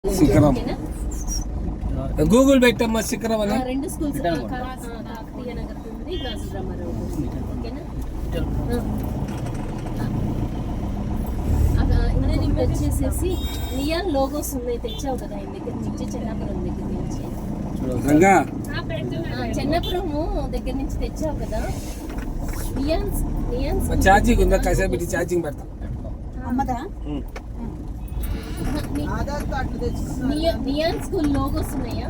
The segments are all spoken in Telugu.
శిఖరం గూగుల్ పెట్టమ్మా శిఖరం అని రెండు స్కూల్స్ కాకతీయ నగర్ ఉంది గాజుల రామారావు ఓకేనా ఇక్కడ వచ్చేసేసి నియాన్ లోగోస్ ఉన్నాయి తెచ్చావు కదా ఆయన దగ్గర నుంచి చెన్నాపురం దగ్గర నుంచి చెన్నాపురం దగ్గర నుంచి తెచ్చావు కదా నియాన్ ఛార్జింగ్ ఉందా కాసేపు పెట్టి ఛార్జింగ్ పెడతా అమ్మదా నియాన్ స్కూల్ లోగోస్ ఉన్నాయా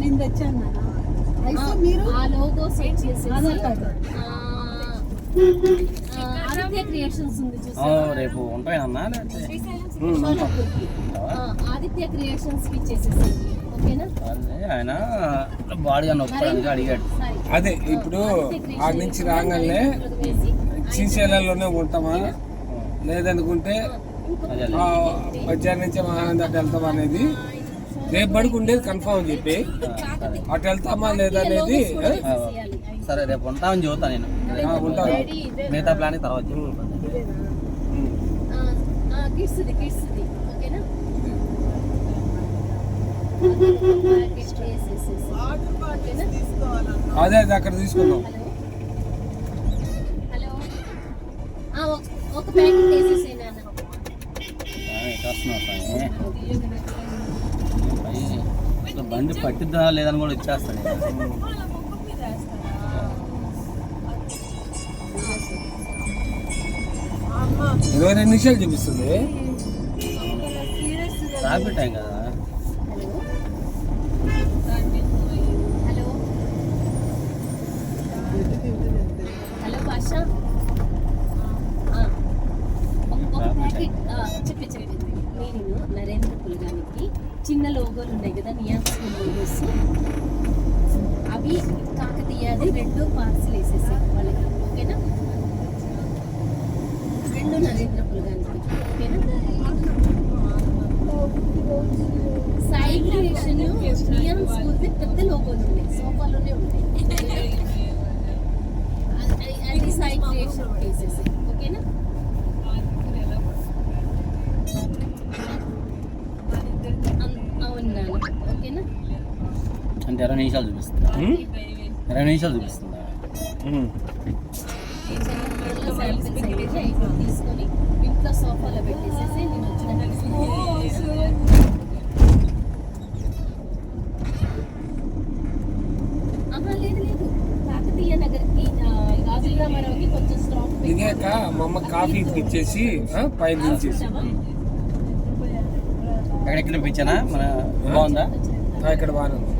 నేను తెచ్చాను ఆ లోగోస్ ఏం చేసి ఆదిత్య క్రియేషన్స్ ఉంది రేపు ఉంటాయన్నా ఆదిత్య క్రియేషన్స్ కి ఇచ్చేసేసి ఓకేనా ఆయన బాడీ నొప్పి అడిగాడు అదే ఇప్పుడు ఆ నుంచి రాగానే శ్రీశైలంలోనే ఉంటామా లేదనుకుంటే మధ్యాహ్నం నుంచి మహానంద వెళ్తాం అనేది రేపు బడికి ఉండేది కన్ఫర్మ్ చెప్పి అటు వెళ్తామా లేదా అనేది సరే రేపు ఉంటామని చూస్తా నేను ఉంటాను మిగతా ప్లాన్ తర్వాత అదే అక్కడ తీసుకుందాం ఒక ప్యాకెట్ వేసేసేనా బండి పట్టిద్దా లేదని కూడా ఇచ్చేస్తాను 22 నిమిషాలు చూపిస్తుంది ట్రాఫిక్ టైం కదా హలో భాష ఒక ప్యాకెట్ చెప్పి నేను నరేంద్ర పులగానికి చిన్న లోగోలు ఉన్నాయి కదా నియాన్ స్కూల్ లోగోస్ అవి కాకతీయది 2 పార్సల్ వేసేసాయి వాళ్ళకి ఓకేనా 2 నరేంద్ర పులగానికి ఓకేనా సాయి క్రియేషన్ నియాన్ స్కూల్ పెద్ద లోగోలు ఉన్నాయి సోఫాలోనే ఉంటాయి అది సాయి క్రియేషన్ వేసేసాయి ఓకేనా ఓకేనా అంటే 20 నిమిషాలు చూపిస్తుందా 20 నిమిషాలు చూపిస్తుందా తీసుకొని ఇంట్లో సోఫాలో పెట్టేసేసి నేను లేదు లేదు కాకతీయ నగర్కి గాజుల రామారావుకి కొంచెం స్టాప్ దిగాక మా అమ్మ కాఫీ ఇచ్చేసి పైన దించేసి ఎక్కడెక్కడ పిచ్చానా మన బాగుందా ఇక్కడ బాగానే ఉంది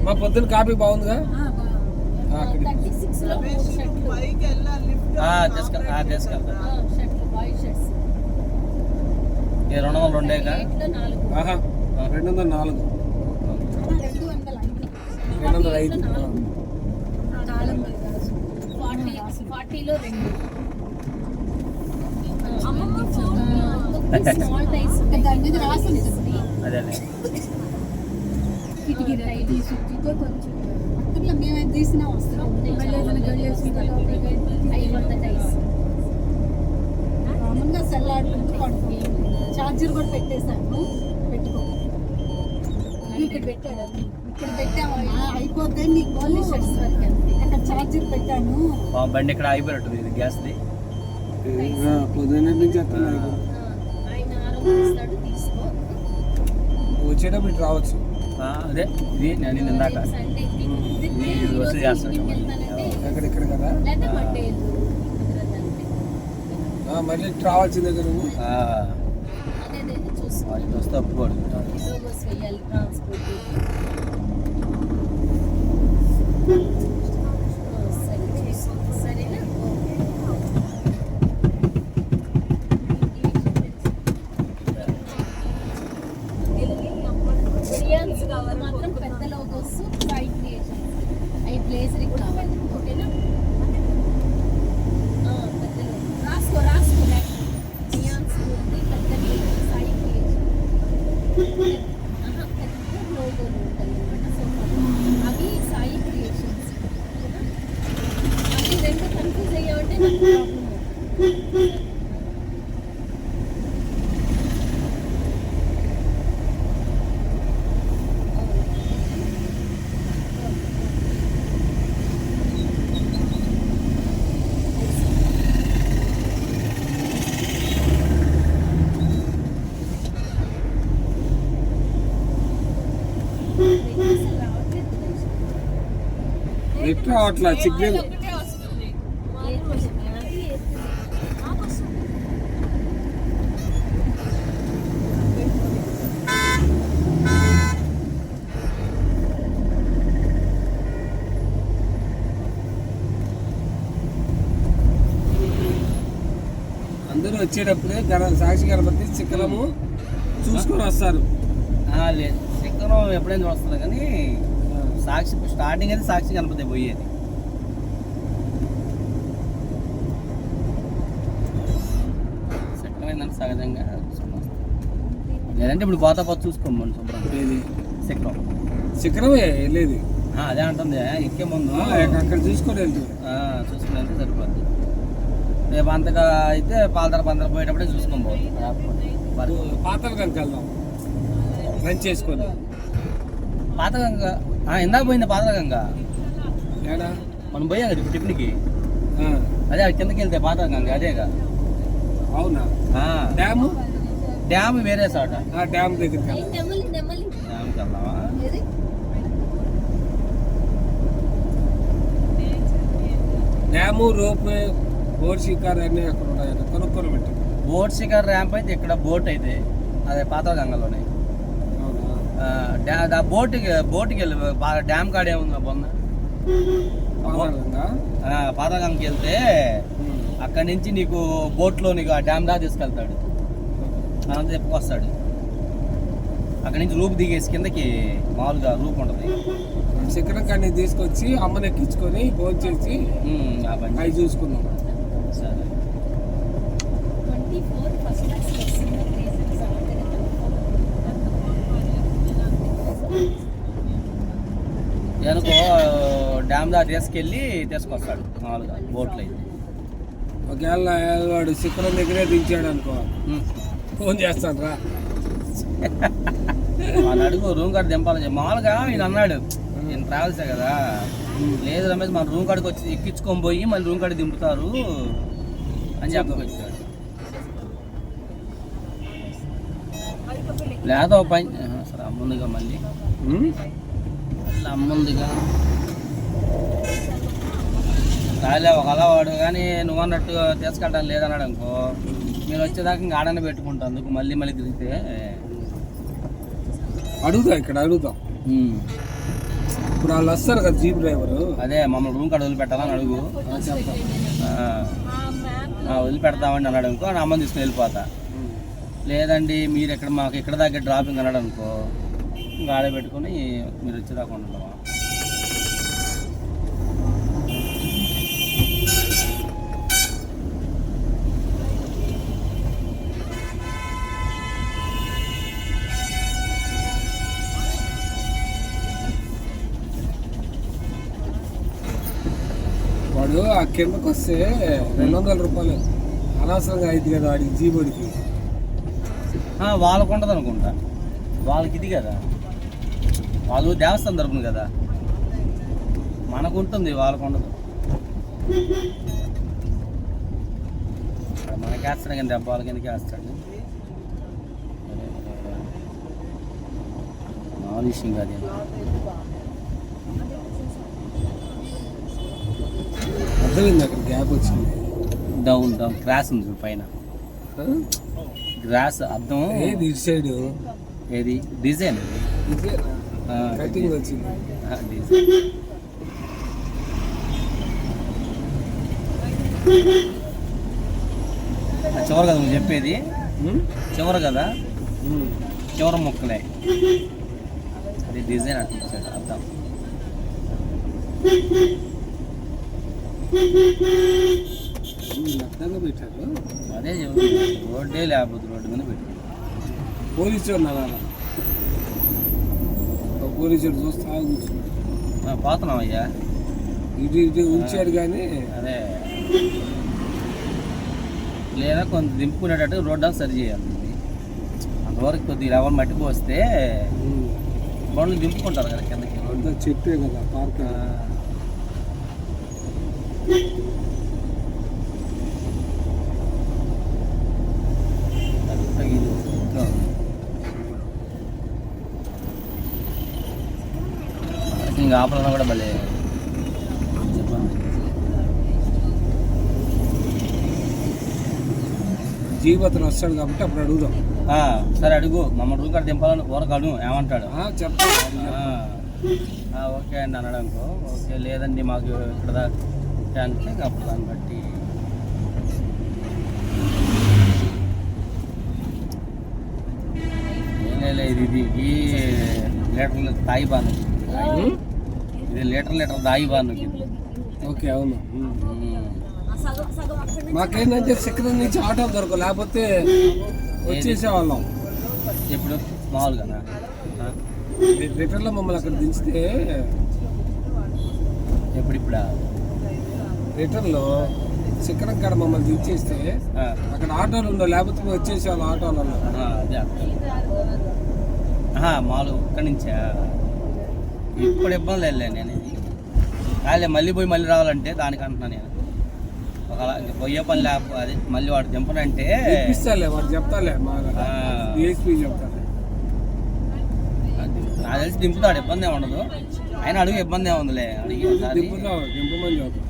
మా పొద్దున్న కాఫీ బాగుందిగా తీసుకెళ్తా 202 204 205 40లో 2 స్మాల్ టైస్ దాని మీద రాసి ఉంటుంది అదే కిటికీ టైస్ కొంచెం అక్కడ మేము తీసినా వస్తున్నాం మామూలుగా సెల్లాడుకుంటూ పడుతుంది ఛార్జర్ కూడా పెట్టేశాను పెట్టుకో ఇక్కడ పెట్టాడు ఇక్కడ పెట్టామమ్మా అయిపోతే నీకు గోల్డ్ షర్ట్స్ వరకు అక్కడ ఛార్జర్ పెట్టాను బండి ఇక్కడ అయిపోయినట్టు ఇది గ్యాస్ది పొద్దున్న నుంచి వచ్చేటప్పుడు ఇటు రావచ్చు అదే ఇది నేను ఇందాక ఇది వసూలు చేస్తాను ఎక్కడెక్కడ కదా మళ్ళీ రావాల్సిందే కదా నువ్వు వస్తే ఒప్పుకోడు మాత్రం పెద్ద లోగోస్ సాయి క్రియేషన్ అవి బ్లేజర్కి కావాలి ఓకేనా పెద్ద రాసుకో నియాన్ స్కూల్ది పెద్ద సాయి క్రియేషన్ పెద్ద లోగోలు ఉంటాయి అన్నమాట సో అవి సాయి క్రియేషన్స్ అవి 2 కన్ఫ్యూజ్ అయ్యామంటే నాకు ప్రాబ్లమ్ నెట్ రావట్లా సిగ్నల్. అందరూ వచ్చేటప్పుడే సాక్షి గణపతి శిఖరము చూసుకొని వస్తారు. లేదు శిఖరం ఎప్పుడైనా వస్తుంది కానీ సాక్షి స్టార్టింగ్ అయితే సాక్షి గణపతి పోయేది. శిఖరం ఏంటంటే సహజంగా లేదంటే ఇప్పుడు పోతా చూసుకోమని శుభ్రం. ఏది శిఖరం శిఖరమే వెళ్ళేది. అదే అంటుంది ఎక్కే ముందు అక్కడ చూసుకొని వెళ్తుంది. చూసుకుని వెళ్తే సరిపోద్ది. రేపు అంతగా అయితే పాలతర పందర పోయేటప్పుడే చూసుకొని పోతుంది. పాతల కనుక వెళ్దాం లంచ్ చేసుకొని. పాతగంగ ఇందాక పోయింది పాతగంగ. ఏడా మనం పోయాం కదా టిఫిన్కి. ఆ, అదే అది కిందకి వెళ్తే పాతగంగ అదేగా. అవునా? డ్యాము డ్యామ్ వేరే చోట. డ్యామ్ దగ్గరికి వెళ్దాం. డ్యామ్కి వెళ్దామా? డ్యాము రోప్వే బోట్ షికార్ అన్నీ అక్కడ ఉన్నాయి. కొనుక్కొని పెట్టాం. బోట్ శిఖర్ ర్యాంప్ అయితే ఇక్కడ బోట్ అయితే అదే పాతగంగలోనే. అవునా? బోట్కి వెళ్ళి డ్యామ్ కాడ ఏముంది బొంద. పాతలంగా? పాతగంగకి వెళ్తే అక్కడి నుంచి నీకు బోట్లో నీకు ఆ డ్యామ్ దాకా తీసుకెళ్తాడు. అనంత చెప్పుకొస్తాడు. అక్కడి నుంచి రూపు దిగేసి కిందకి మామూలుగా రూపు ఉంటుంది. శిఖరం కానీ తీసుకొచ్చి అమ్మని ఎక్కించుకొని ఫోన్ చేసి అవి చూసుకున్నాం. సరే 24 ఫస్ట్ క్లాస్ వస్తుంది. అనుకో డ్యామ్ దాకా తీసుకెళ్ళి తీసుకొస్తాడు మామూలుగా బోట్లో అయితే. ఒకవేళ వాడు శిఖరం దగ్గరే దించాడు అనుకో ఫోన్ చేస్తాను రా. వాళ్ళు అడుగు రూమ్ కార్డు దింపాలని చెప్పి మామూలుగా ఈయన అన్నాడు. నేను ట్రావెల్సే కదా. లేదు రమేష్ మన రూమ్ కాడికి వచ్చి ఎక్కించుకొని పోయి మళ్ళీ రూమ్ కాడికి దింపుతారు అని చెప్పకొచ్చాడు. లేదా ఓ పని సరే అమ్ముందిగా మళ్ళీ అమ్ముందిగా రాలే ఒక అలవాడు కానీ నువ్వు అన్నట్టు తీసుకెళ్ళడం లేదన్నాడు అనుకో మీరు వచ్చేదాకా ఇంకా ఆడనే పెట్టుకుంటాం. అందుకు మళ్ళీ మళ్ళీ తిరిగితే అడుగుతా. ఇక్కడ అడుగుతాం. ఇప్పుడు వాళ్ళు వస్తారు కదా జీప్ డ్రైవరు. అదే మమ్మల్ని రూమ్ కాడ వదిలిపెట్టాలని అడుగు. వదిలిపెడతామని అన్నాడు అనుకో నా అమ్మని తీసుకుని వెళ్ళిపోతా. లేదండి మీరు ఎక్కడ మాకు ఎక్కడ దాకా డ్రాపింగ్ అన్నాడు అనుకో ఇంకా ఆడే పెట్టుకొని మీరు వచ్చేదాకా ఉంటాం. వాడు ఆ కిందకు వస్తే 200 రూపాయలు అనవసరంగా అయింది కదా వాడికి జీబోడికి. వాళ్ళకు ఉండదు అనుకుంటా. వాళ్ళకి ఇది కదా వాళ్ళు దేవస్థానం తరపున కదా మనకు ఉంటుంది వాళ్ళకు ఉండదు. మనకి వేస్తాడు కానీ దెబ్బ వాళ్ళకి ఎందుకు వేస్తాడు. మామూలు విషయం కాదు. అర్థమైంది అక్కడ గ్యాప్ వచ్చింది. డౌన్ గ్రాస్ ఉంది పైన. గ్రాస్ అర్థం ఏది ఇటు సైడ్ ఏది డిజైన్ కటింగ్ వచ్చింది. డిజైన్ చివరి కదా నువ్వు చెప్పేది. చివరి కదా చివరి ముక్కలే అది డిజైన్ అట్లా ఇచ్చాడు అర్థం. లగ్నంగా పెట్టారు. అదే రోడ్డే లేకపోతే రోడ్డు మీద పెట్టాడు. పోలీసు ఉన్నారా? పోలీసు చూస్తా కూర్చున్నాడు. పోతున్నాం అయ్యా. ఇటు ఇటు ఉంచాడు కానీ అదే లేదా కొంత దింపుకునేటట్టు రోడ్డు సరి చేయాలి. అంతవరకు కొద్దిగా ఎవరు మట్టి పోస్తే బండ్లు దింపుకుంటారు కదా కిందకి. అంతా చెప్పే కదా పార్క్. ఇంకా ఆపలన్నా కూడా భలే జీవతను వస్తాడు కాబట్టి అప్పుడు అడుగుదాం. సరే అడుగు, మమ్మల్ని రూమ్ కాడ దింపాలని ఊరకాడు ఏమంటాడు. చెప్తాను. ఓకే అండి అన్నాడు అనుకో, ఓకే లేదండి మాకు ఇక్కడ దాకా అంటే అప్పుడు దాన్ని బట్టి ఇది ఈ లీటర్లు తాయి బాను, ఇది లీటర్ తాయి బాను. ఓకే అవును. మాకేంటంటే శిఖరం నుంచి ఆటో దొరకవు, లేకపోతే వచ్చేసేవాళ్ళం. ఎప్పుడు మామూలుగా రిటర్న్లో మమ్మల్ని అక్కడ దించితే ఎప్పుడిప్పుడా రిటర్న్లో శిఖరం కాడ మమ్మల్ని దించేస్తే అక్కడ ఆటోలు ఉండవు, లేకపోతే మేము వచ్చేసేవాళ్ళం ఆటోలలో. అదే మామూలు ఇక్కడి నుంచా ఇప్పుడు ఇబ్బంది లేదు నేను. కాలే మళ్ళీ పోయి మళ్ళీ రావాలంటే దానికి అంటున్నా నేను. ఒకవేళ ఇంకా పోయే పని లేకపోతే అది మళ్ళీ వాడు దింపనంటే ఇస్తాలే, వాడు చెప్తాలే, మా డిఎస్పీ చెప్తాలే. నాకు తెలిసి దింపుతాడు, ఇబ్బంది ఏమి ఉండదు. ఆయన అడుగు ఇబ్బంది ఏముందిలే, అడిగి దింపమని చెప్తా.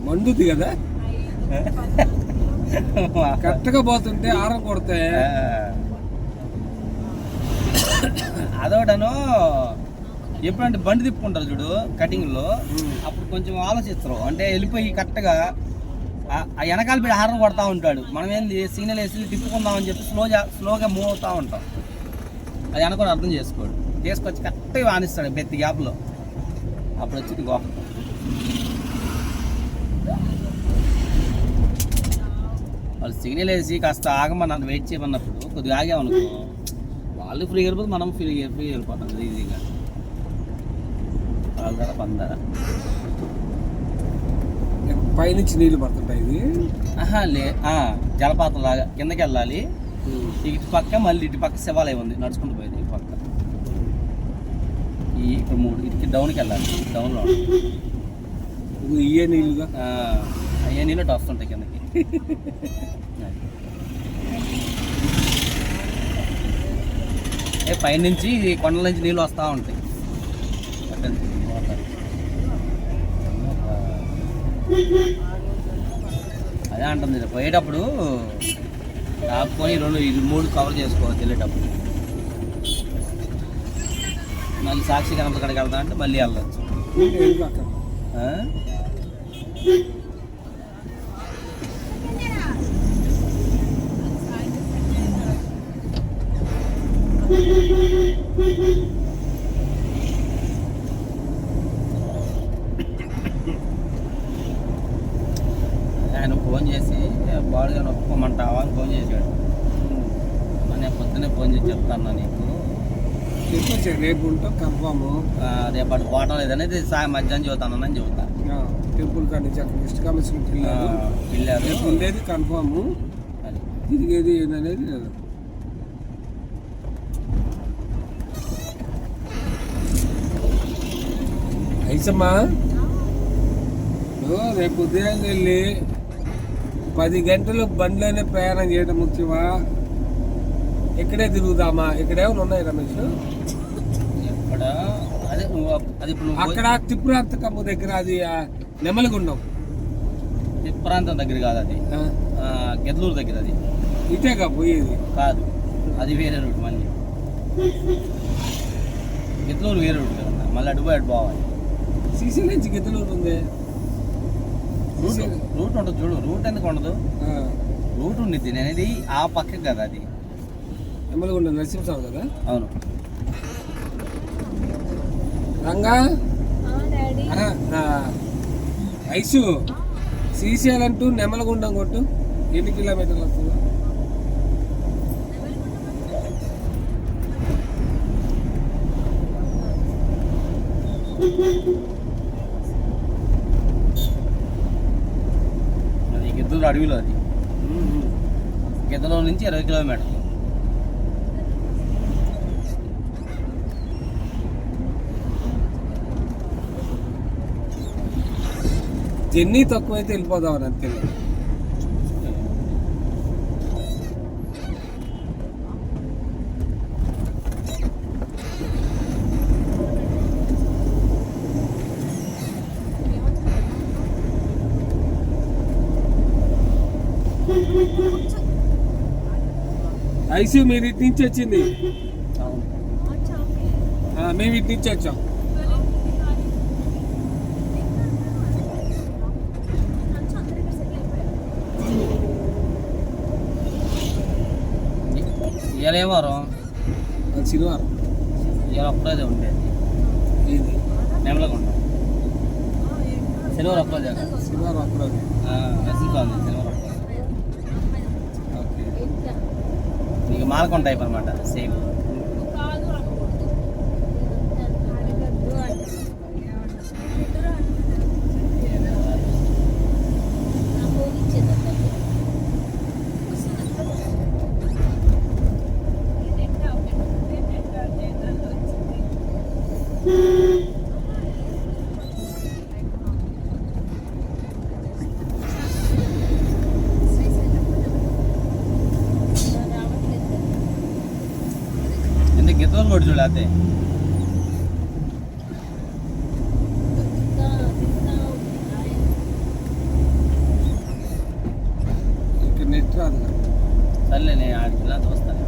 మండుద్ది కదా కరెక్ట్గా పోతుంటే ఆరం కొడితే. అదొకటను ఎప్పుడంటే బండి తిప్పుకుంటారు చూడు కటింగ్లో, అప్పుడు కొంచెం ఆలోచిస్తారు. అంటే వెళ్ళిపోయి కరెక్ట్గా ఆ వెనకాల పెట్టి హారం కొడతా ఉంటాడు. మనం ఏంది సిగ్నల్ వేసి తిప్పుకుందామని చెప్పి స్లోగా మూవ్ అవుతూ ఉంటాం. అది అనుకొని అర్థం చేసుకోడు, తీసుకొచ్చి కరెక్ట్గా వానిస్తాడు బెత్తి గ్యాప్లో. అప్పుడు వచ్చింది గోప. వాళ్ళు సిగ్నల్ వేసి కాస్త ఆగమని వెయిట్ చేయమన్నప్పుడు కొద్దిగా ఆగామనుకో, వాళ్ళు ఫ్రీగా వెళ్ళిపోతే మనం ఫ్రీగా వెళ్ళిపోతాం కదా ఈజీగా. వాళ్ళ ధర పందర పైనుంచి నీళ్ళు పడుతుంటాయి. ఇది జలపాతం లాగా కిందకి వెళ్ళాలి. ఇటు పక్క మళ్ళీ ఇటు పక్క శివాలయం ఉంది, నడుచుకుంటూ పోయేది. ఇటు పక్క ఇప్పుడు 3 ఇటుకి డౌన్కి వెళ్ళాలి. డౌన్లో ఇయ్యే నీళ్ళుగా అయ్యే నీళ్ళు వస్తుంటాయి కిందకి. పైనుంచి కొండల నుంచి నీళ్ళు వస్తూ ఉంటాయి. అదే అంటుంది, పోయేటప్పుడు ఆపుకొని 2-3 కవర్ చేసుకోవచ్చు. వెళ్ళేటప్పుడు మళ్ళీ సాక్షి కనపడ కడికి వెళ్తా అంటే మళ్ళీ వెళ్ళచ్చు. ఆయన ఫోన్ చేసి బాడుగా నొప్పుకోమంటావా అని ఫోన్ చేశాడు. నేను పొద్దున్నే ఫోన్ చేసి చెప్తాను నీకు, రేపు ఉంటాం కన్ఫామ్. రేపటి పోవటం లేదనేది మధ్యాహ్నం చెబుతానని చెబుతా. టెంపుల్ కాడి నుంచి అక్కడ వెస్ట్ కమిషన్ వెళ్ళారు, ఉండేది కన్ఫామ్, తిరిగేది ఏదనేది లేదు. ఐసమ్మా రేపు ఉదయం వెళ్ళి 10 గంటలు బండిలోనే ప్రయాణం చేయడం ముఖ్యమా, ఇక్కడే తిరుగుదామా? ఇక్కడేమైనా ఉన్నాయి రమేష్? అక్కడ తిప్పురాంతకమ్మ దగ్గర, అది నెమలిగుండం. తిప్పురాంతం దగ్గర కాదు, అది గెదలూరు దగ్గర. అది ఇటేగా పోయేది కాదు, అది వేరే రూట్. మళ్ళీ గెదలూరు వేరే రూట్ కదా, మళ్ళీ అటు పోవాలి. సీసీ నుంచి గెదలూరు ఉంది. రూట్ ఉంటుంది చూడు, రూట్ ఎందుకు ఉండదు? రూట్ ఉండిద్ది. నేనేది ఆ పక్క కదా, అది నెమలిగుండం నరసింహస్వామి కదా. అవును. రంగా ఐసు శ్రీశైలం టు నెమలగుండం కొట్టు, ఎన్ని కిలోమీటర్లు వస్తుందో? అది గిద్దలూరు అడవిలో, అది గిద్దలూరు నుంచి 20 కిలోమీటర్లు. జర్నీ తక్కువైతే వెళ్ళిపోదాం అని అంతే. ఐసీ మీరు ఇటు నుంచి వచ్చింది, అవును. మేము ఇటు నుంచి వచ్చాం. ఇవాళ ఏం వారం? అది శనివారం. ఇవాళ ఒక్కరోజే ఉండేది ఇది నెమలకొండ. శనివారం ఒక్కరోజే. శనివారం ఒక్కరోజు. వెస్ట్గా ఉంది శనివారం ఒక్కరోజే. ఓకే. నీకు మాలకొండ టైప్ అనమాట సేమ్. ఎందుకు గిద్దలు కొట్టి చూడలేతే ఇక్కడ నెట్ రాదు కదా. సర్లే నేను ఆడికి చూస్తాను.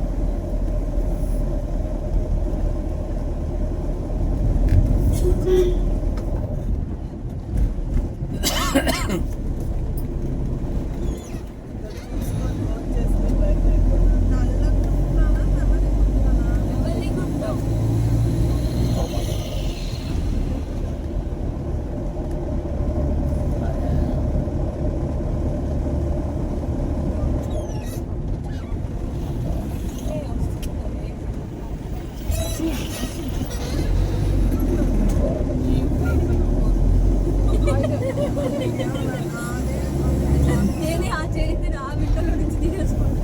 నేనే ఆ చేతి ఆ విండోలో నుంచి తీసేసుకుంటాను.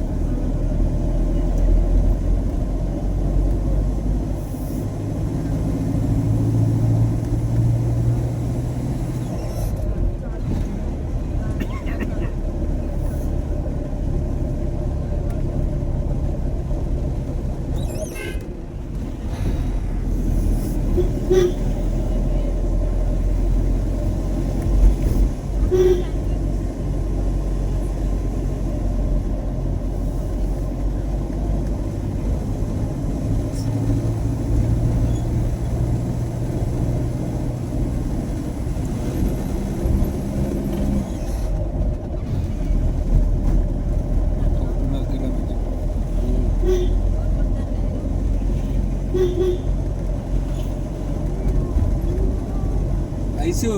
ఐసు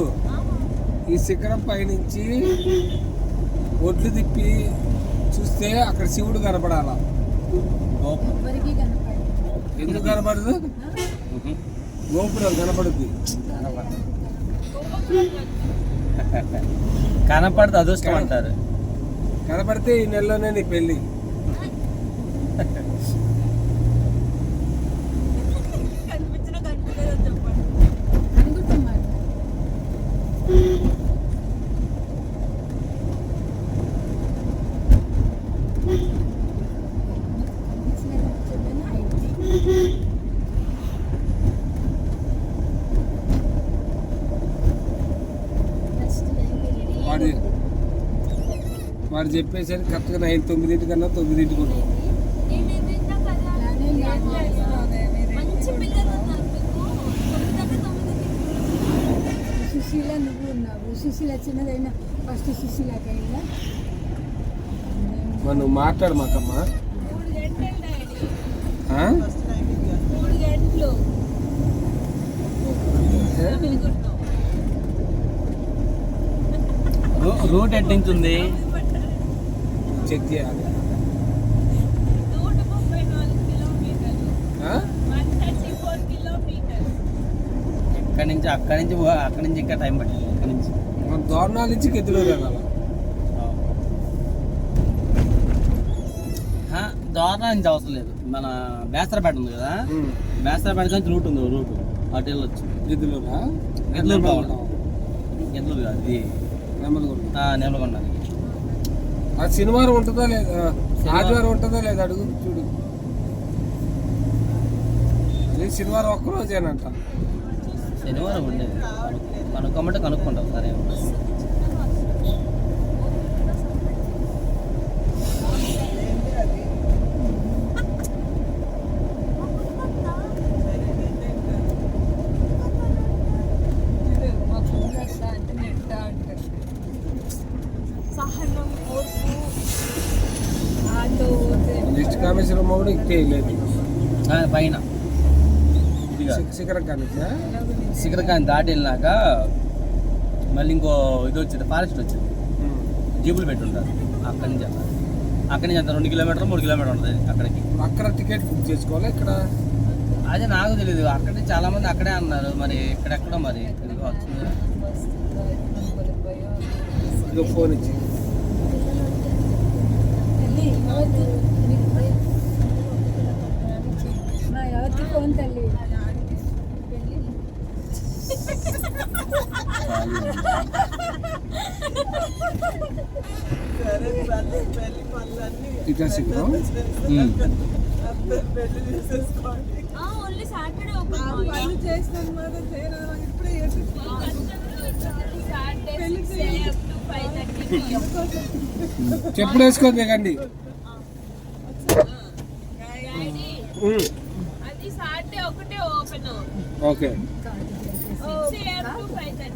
ఈ శిఖరం పైనుంచి ఒడ్లు తిప్పి చూస్తే అక్కడ శివుడు కనపడాలా. ఎవరికి కనపడదు. ఎందుకు కనపడదు? గోపురం కనపడుద్ది. కనపడితే అదృష్టం అంటారు. కనపడితే ఈ నెలలోనే నీ పెళ్ళి. అనుకుంటున్నారు. వాడు చెప్పేసరికి కరెక్ట్గా 9 కన్నా 9 కూడా. సుశీల నువ్వు ఉన్నావు. సుశీల చిన్నదైనా ఫస్ట్ సుశీలకైనా మరి నువ్వు మాట్లాడు మాకమ్మా. రూట్ ఎట్టించుంది చెక్ చేయాలి. అక్కడి నుంచి ఇంకా టైం పట్టింది. అక్కడి నుంచి మన దోరణాల నుంచి కెద్దులో వెళ్ళాలి. దోరణాల నుంచి అవసరం లేదు. మన బేసరపేట ఉంది కదా, బేసరపేట నుంచి రూట్ ఉంది. రూట్ అటు వెళ్ళొచ్చు. గిద్దలూరా? గిద్దలూరు బాగుంటాం. గిద్దలూరు కాదు, ఇది నెమలకొండ. అది శనివారం ఉంటుందా లేదా, ఆదివారం ఉంటుందా లేదా అడుగు చూడు. అది శనివారం ఒక్కరోజేనంట. శనివారం ఉండేది. కనుక్కోమంటే కనుక్కుంటాం. సరే ఈస్ట్ కామేశ్వరం కూడా ఇట్టే లేదు పైన ఇదిగా శిఖరం కానిచ్చా శిఖరకాన్ని దాటి వెళ్ళినాక మళ్ళీ ఇంకో ఇది వచ్చింది, ఫారెస్ట్ వచ్చింది, జీపులు పెట్టుంటారు. అక్కడి నుంచి వెళ్తారు. అక్కడి నుంచి అంత 2 కిలోమీటర్లు 3 కిలోమీటర్ ఉంటుంది అక్కడికి. అక్కడ టికెట్ బుక్ చేసుకోవాలి. ఇక్కడ అదే నాకు తెలియదు. అక్కడి చాలా మంది అక్కడే అన్నారు. మరి ఇక్కడెక్కడో మరి ఇదిగో వస్తుంది. ఇదో ఫోన్ ఇచ్చి ఎవరికి ఫోన్ తల్లి ఇట్లా శిఖరం ఓన్లీ సాటర్డే ఓపెన్ చెప్పుడు వేసుకోండి దిగండి. అది సాటర్డే ఒకటే ఓపెన్. Okay 6 AM to 5:30.